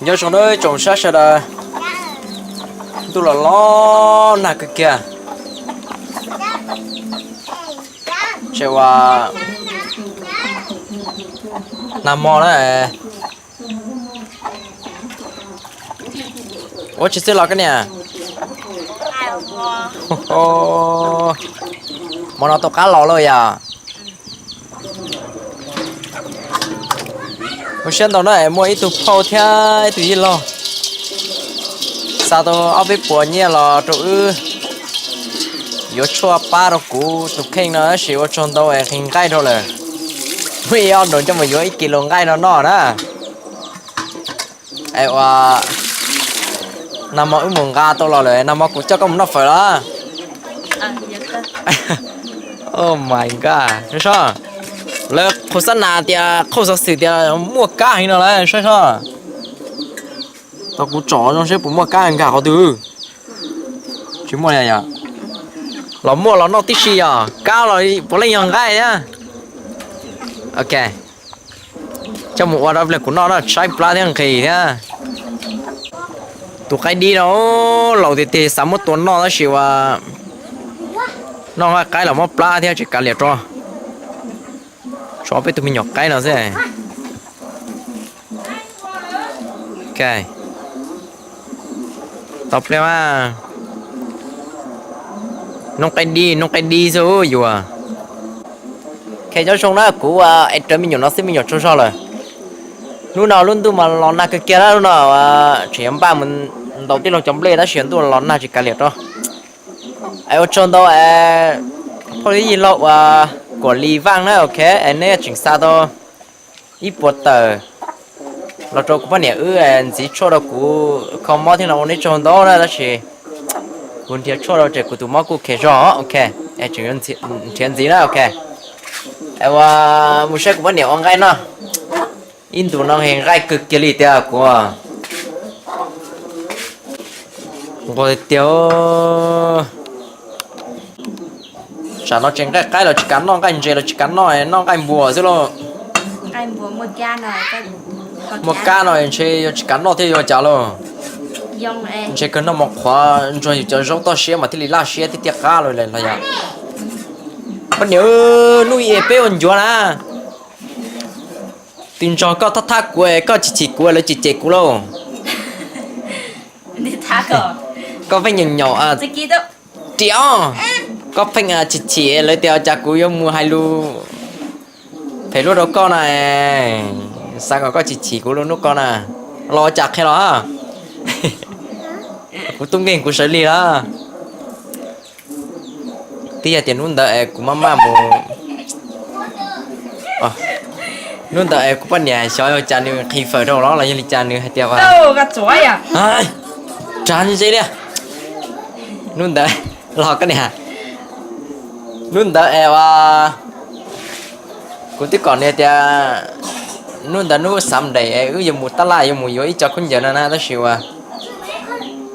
nhớ trong đó trồng sát sát là tôi là lo nè cái kia chỉ là nằm mò đấy ủa chỉ xin là cái nè mà nó to cá lò rồi à một xem đó này mua ít tụ phao theo ít tụ gì lo sao tôi ở bên bờ nhẹ là chỗ yếu chua ba đâu cũ tụ khen nó chỉ ở trong đâu ấy hình gai thôi là bây giờ đồn cho mình yếu ít kilo gai nó đó ai qua nằm ở mùng ga tôi lo rồi nằm ở cũng cho công nó phải đó oh my god sao là khó sanh nào thì khó sao sự thì mua cá hay nào đấy sao tao cũng chọn trong xếp mua cá cả họ từ chỉ mua này à nó mua nó tí xì à cá rồi bỏ lên nhằng gai nhá ok trong một hoạt động của nó là trái pla thằng khỉ nhá tụi cái đi nó lẩu thì sắm một tuần nó chỉ là nó cái là một pla theo chỉ cả liệt cho biết tụi mình nhọc cái nào thế ok tập lên mà nó cái đi số dù à khi cho xong đó của anh trở mình nhọc nó sẽ mình nhọc cho sao rồi lúc nào luôn tôi mà lon na cái kia đó lúc nào chỉ em ba mình đầu tiên là chấm lê đã chuyển tôi lon na chỉ cả liệt đó ai ở trong đó thôi gì lộ của lì vang đó ok anh ấy chỉnh sao đó ít bột tờ là cho các bạn anh chỉ cho đó của không mất thì nào anh trong đó là chỉ còn thì cho đó chỉ của tụi nó cũng kể rõ ok anh chỉnh chuyện gì đó ok ai một số các bạn ông gái nó in tụi nó hiện gai cực kỳ lì tiêu của rồi tiêu chả nó chén cái là chỉ cắn nó cái gì là chỉ cắn nó cái bùa chứ lo cái bùa một ca rồi một ca rồi chỉ cắn nó thì chả lo dòng này chỉ cần nó một khóa rồi cho rau to xé mà thì lá xé thì tiệt cá rồi là vậy bạn nhớ nuôi ép ôn chúa na tin cho có thắt thắt của có chỉ của là chỉ của luôn đi thắt rồi có phải nhỏ à chỉ kia đó tiểu có phải chỉ lấy tiêu chả của yêu mua hai lu phải lúc đó con này sao có chỉ của lúc con à lo chặt hay đó của tung tiền của xử lý đó tí giờ tiền luôn đợi của mama một luôn đợi của bạn nhà xóa cho nữa khi phở đâu đó là như cha nữa hay tiêu à đâu cái chói à cha như thế đi luôn đợi lo cái này luôn đợi của tí còn này thì luôn đợi nó sắm đầy cứ dùng một tala dùng một giấy cho con giờ nó xíu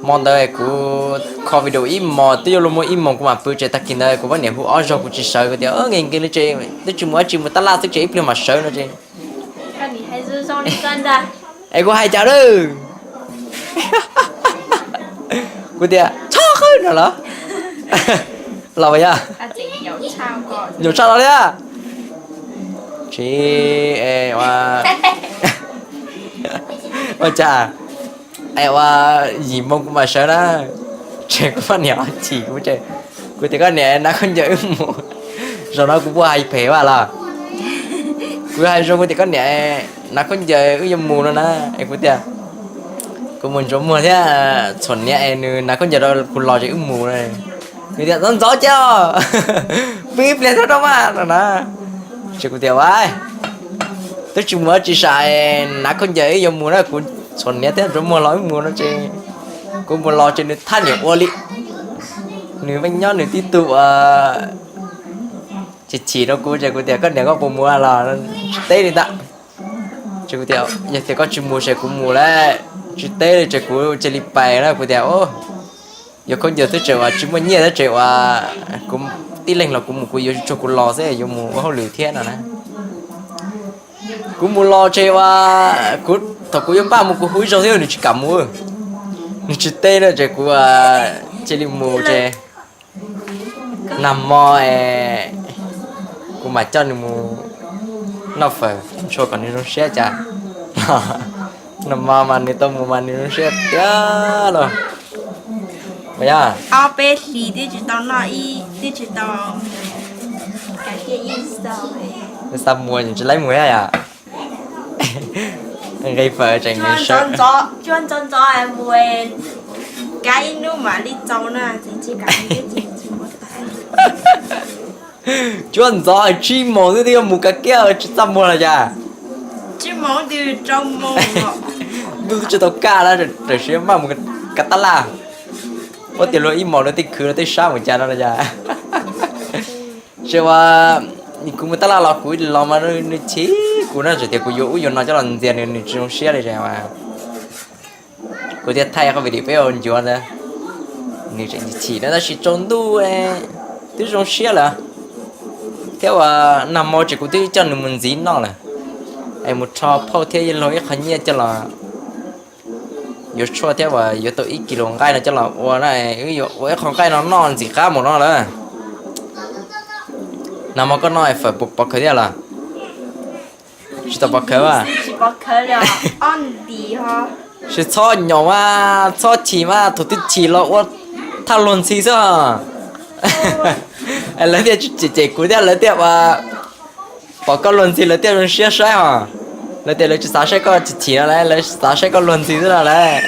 món đời của kho video im mò tiêu luôn mua im mò của mà bữa chơi ta kinh đời của bạn nhà của ở cũng chỉ sợ cái điều nghe cái nó chơi nó chỉ một tala tôi chơi mà sợ nó chơi cái này hay dư xong đi con ra em có hai cháu đó của tia chó khơi nữa là là vậy à nhiều sao đó đấy à chị em ôi chà em gì mong cũng mà sợ đó trẻ có phát nhỏ chỉ cũng trẻ của thì con này nó không dễ một rồi nó cũng hay phê vào là của hai rồi thì con này nó không dễ ư mù nữa nè em của tia của mình số mùa thế chuẩn nhẹ em nó không dễ đâu cũng lo cho mù này người ta dẫn gió chưa bíp lên thôi đó mà nó chỉ của tia ai tôi chỉ mới chỉ xài nó không dễ mù nó cũng chuẩn nhẹ thế rồi mùa nói mùa nó chơi cũng một lo cho nên than nhiều ô lị nếu anh nhớ nếu tí tụ chỉ đâu cô chơi cô tiệt có nếu có bộ mua là tết đi ta chơi cô tiệt giờ thì có chim mua sẽ cũng mua đấy chơi tết thì chơi cô chơi lip bài đó cô tiệt ô giờ con giờ tôi chơiว่าchim mua nhẹ tôi chơiว่าcũng tí lên là cũng một cô giờ cho cô lo sẽ dùng mua không lười thiên nào nè cũng mua lo chơiว่าcô thằng cô yêu ba một cô húi rồi thế này chỉ cầm mua này chỉ tê đó chỉ cô chỉ đi mua chỉ nằm mò cô mà cho nên mua nó phải cho còn đi nó sẽ chả nằm mò mà này tao mua mà này nó sẽ tiếc rồi bây giờ ao bé xì đi chỉ tao nói đi chỉ tao cái kia Insta ấy sao mua thì chỉ lấy mua à gây phở chẳng người sợ chuyên cho em mua cái nu mà đi trâu nè chỉ cái gì chỉ một cái chuẩn rồi chi mỏ thì mua cái kia chỉ sao mua là chả chỉ món từ trong món tôi chỉ tao cá là để xem mà một cái tát là có tiền rồi im mỏ nó tích khứ nó tích sao một chả đó là chả chứ mà cũng một tát là cuối là mà nó chí cũng nó chỉ tiền của yếu nó cho lần tiền này chỉ không xé đấy chả mà của tiền thay không phải đi về ôn chuyện nữaนี่chỉ nó chỉ trốn tu tí trong xé là theo nằm mò chỉ có tí chân mình dính nó là một trò phao theo yên lối khẩn nhiên cho là yếu cho theo yếu tự ít kilo gai là cho là này ví dụ với con gai nó non gì khác một nó nữa nằm mò có nói phải buộc bọc khởi là chỉ tập bọc khởi à chỉ bọc khởi là on đi ha chỉ cho nhỏ cho chỉ mà thủ tích chỉ là thằng luôn xí sao lấy tiền chỉ cú tiền lấy tiền mà bỏ con luôn xí lấy tiền luôn xé sai hả lấy tiền lấy chỉ sáu sai con chỉ là lấy sáu sai con luôn xí thế là đấy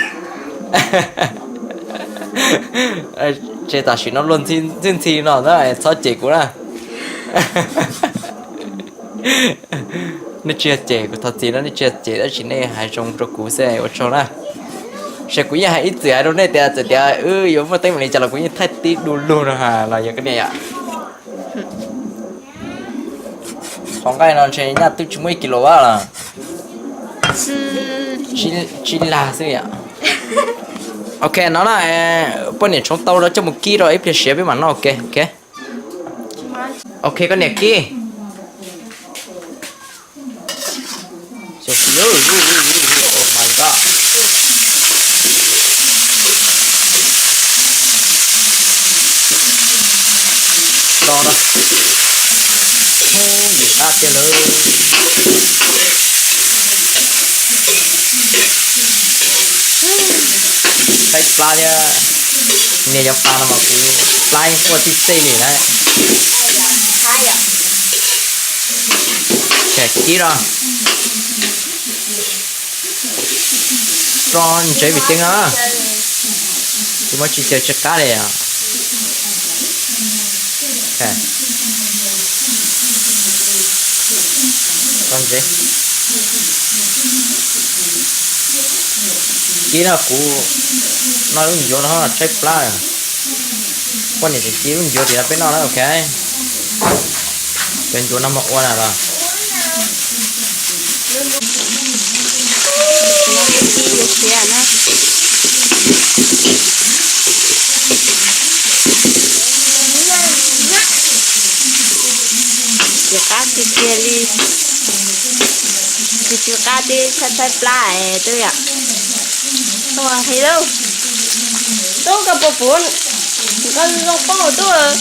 chỉ ta chỉ nó luôn xí nó đó là cho chỉ cú là nó chia chỉ của thật gì nó chia chỉ đó chỉ này hai trong cho cú xe ở trong đó sẽ cũng như hai ít gì đâu này thì yếu mà tay mình chả là cũng như thay tí đu luôn rồi hà là những cái này ạ còn cái nó sẽ nhặt từ 10 kg là chỉ là gì ạ ok nó là bên này trong tàu đó cho 1 kg rồi phải xếp với mà nó ok ok cái này kia oh my god đó đó gì ta kia lớn cái pla nha nè cho pla nó mà cứ pla như qua tít này đấy hai à check kỹ rồi tròn chơi bị tiếng á chúng ta chỉ chơi check cá này à ok con gì kỹ là cú nói ứng dụng nó là check pla à con này thì kỹ ứng dụng thì là bên nó đó ok bên chỗ 5 một con là chỉ cá thì kia đi chỉ cá đi thay pla tôi ạ tôi thấy đâu tôi gặp bộ phun con lông phong của tôi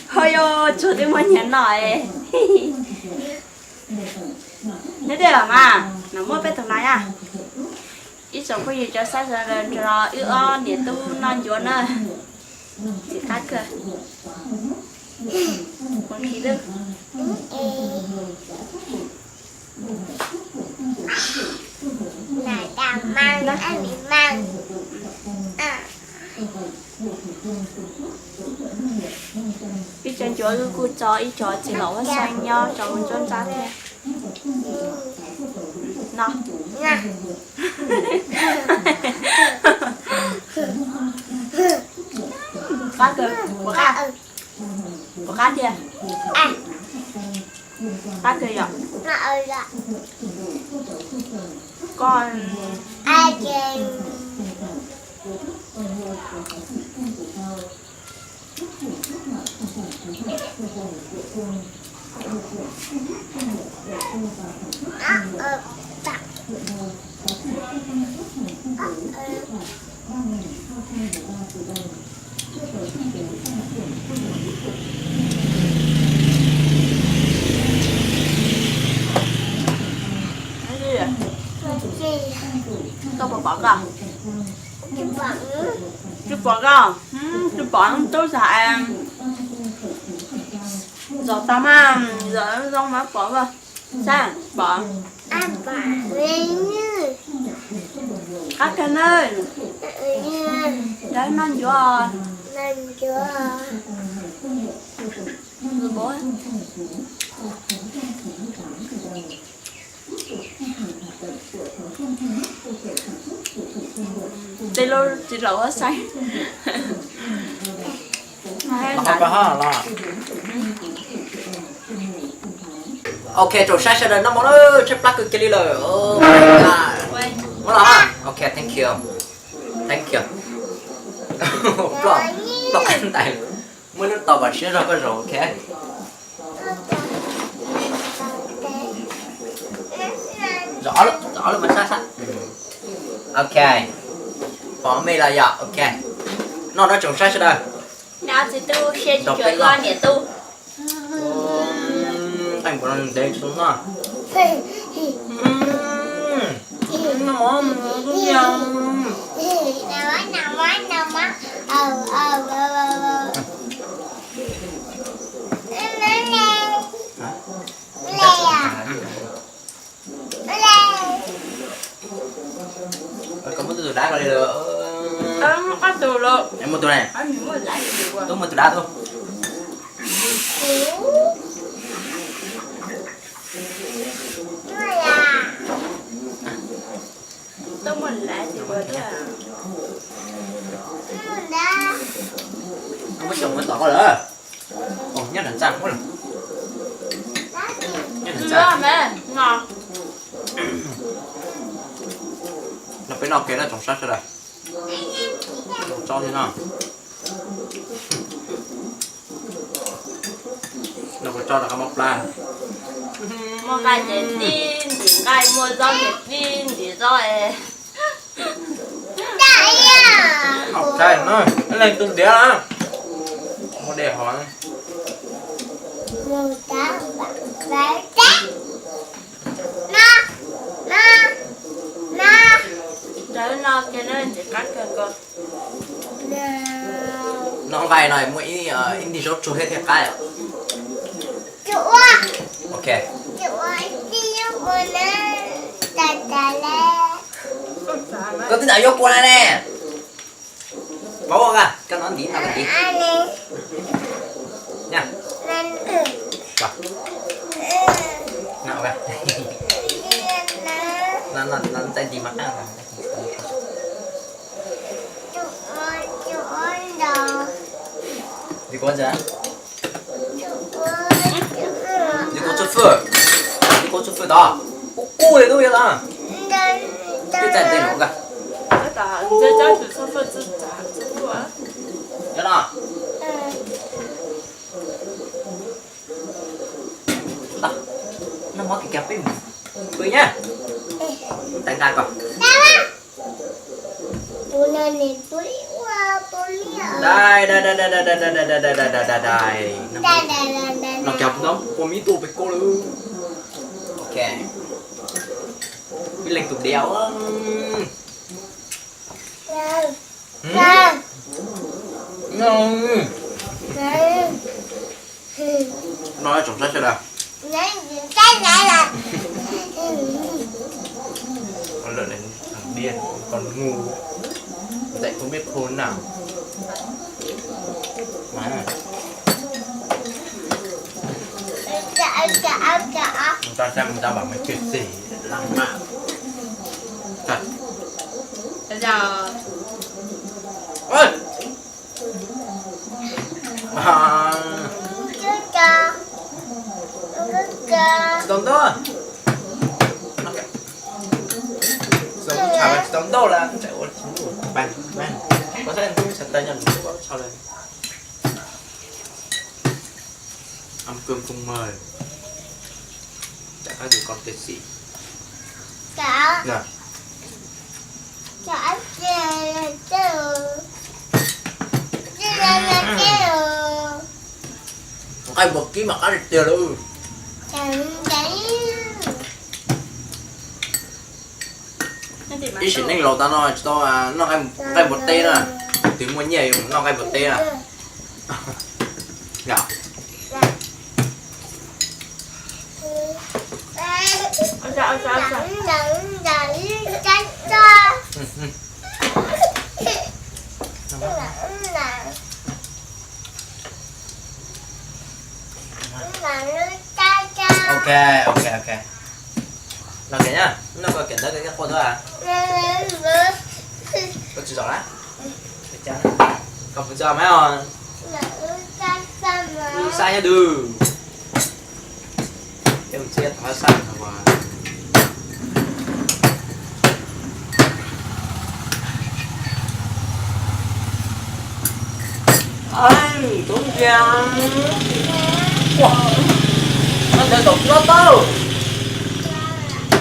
hơi yo chú đi mua nhẫn nói thế đây là mà nó mua bên thằng này à ít sống có gì cho sát giờ cho yêu on để tu non chuột nữa chỉ cắt cơ còn khí được này đào mang ăn bị mang ít chân chuột cứ cút cho ít chuột chỉ lẩu xanh nhau cho mình chôn ra thế nào nha khác cơ, của khác, của khác chưa? À, Khác cơ rồi. nó ơi là Con ai kêu tạ cái gì vậy? gì Tôi bỏ con. cái vẫn Chú bỏ con. Chú bỏ tôi xài. Giờ tao mà giờ xong mà bỏ vào. Sao? Bỏ. ăn bà lên như Các cái nơi. như Đấy nó vô. lần chưa Rồi bố. Đây lô chỉ lẩu ở say. Nó không có hả là. Ok, rồi sai sai rồi nó món nó chép plug cực kỳ lời. Oh my god. Quay. Món là. Ok, thank you. Thank you. Block. Block anh tại. Mới lúc tao bà xíu ra có rồi, ok. Rõ luôn mình sát sát. Ok. Bỏ mì là dạ, ok. Nó trồng sai sai đây. Nào thì tôi sẽ Đọc chơi tên con nào? nhỉ tôi. Anh của nó để xuống nó. Nó món cũng nhiều. nào má Có một từ đá qua đây được. Nó có từ luôn. Em một từ này. Anh muốn lại gì quá. Tôi một từ đá thôi. Tôi muốn lại gì quá thôi à. Không có chồng mới tỏ qua nữa. Ồ, nhất là răng quá rồi. Nhất là Chưa răng. mẹ, ngon. Nó phải nọc cái là trồng sát rồi đây. Cho thế nào? Nó có cho là cái mọc la. Một cái nhện tin, thì cái mua rau nhện tin, thì rau Học trai nó lên từng đĩa đó. Một để hỏi. Đấy nó cái nó chỉ cắt cơ cơ. Nó gai này mỗi in đi rốt hết hết cái. Ok. Có tí nào vô qua nè. Bỏ qua cả, cái nó đi nào đi. Nha. Rồi. Nào kìa. Nó tay gì mặt nào. Đi qua chưa? Đi qua chỗ phở. Đi qua chỗ phở đó. Ô này đâu vậy là? Cái tay tay nó kìa. Tất cả这家只是分之咋这不啊？ Nhớ nào. Đó. Nó mất cái cặp ấy. Cười nhá. Tay tay coi. Đây. Nó chọc nó. Cô mí tụ với cô luôn. Ok. Cái lên tụ đéo. Ngon. Nói trồng sách cho đâu. Con lợn này thằng điên, con ngu. Dạy không biết khôn nào. Má này. Người ta xem người ta bảo mày kiệt sĩ lăng mạ. Thật. Bây giờ Ôi. à Chưa cho. tonto sống chả phải tonto là chạy qua bàn có thể tôi sẽ tay nhận đúng không sau này ăn cơm không mời chả có gì còn cái gì Cả. nè Cả chưa. Chưa. ai một ký mà ăn được tiền luôn Chẳng đấy. Cái gì mà ý xin anh lột ta nói cho nó cái một tê nè tiếng muốn nhảy nó cái một tê nè dạ Dạ. ok là cái nhá nó có kiện tới cái khuôn thôi à có chịu rõ đấy cái chán còn phải cho mấy không đi sai nha đường cái mình chết nó sai mà ơi tốn giang wow nó để tục nó tao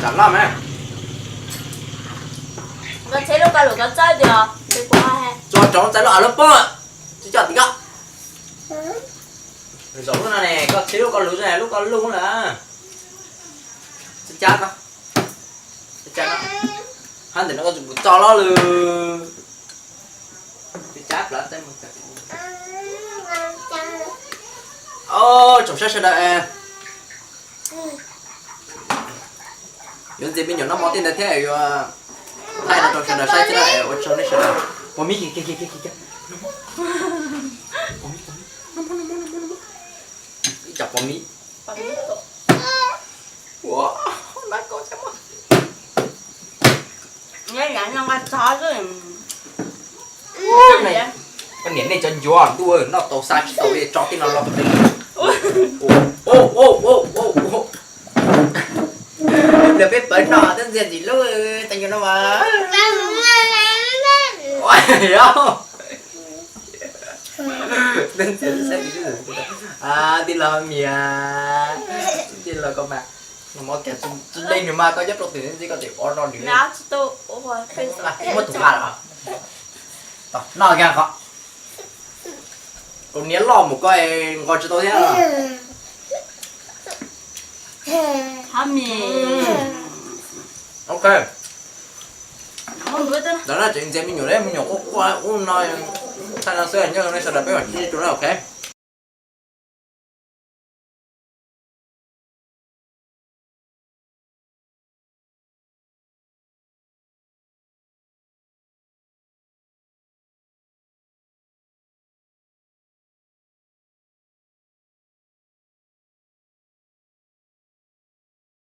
chẳng làm em Nó chế lúc cả lúc có chơi được. Đi qua ha. cho cháu trái loại lớp bơ chứ chọn tí gạo rồi giống nó này có xíu con lú này lúc con lú là chắc á chắc á hắn thì nó có dùng cho nó luôn chắc là tên mình ô chồng sẽ đợi những gì bây giờ nó món tiền là thế rồi hay là chồng sẽ đợi sai thế này ở trong này sẽ đợi có mít kia chọc có mít wow nó có chắc mà Nhớ nhắn nó ăn chó rồi. này con nhện này cho giò tôi nó tàu sai tàu đi cho cái nó lọt đi ô được biết bởi nọ tên gì luôn tay cho nó mà ôi không tên gì sẽ bị à tin là mì à tin là con mà nó kẹt trên đây mà có giúp được tiền gì có thể order được Nó tôi ôi phải mất thủ bà rồi nó kìa có còn nhớ lò một coi gọi cho tôi thế à Hami. ok Không bữa đó. đó là chuyện mình nhủ đấy mình nhủ qua nói thay nó sẽ nhớ nó sẽ là bé hỏi chi chỗ nào ok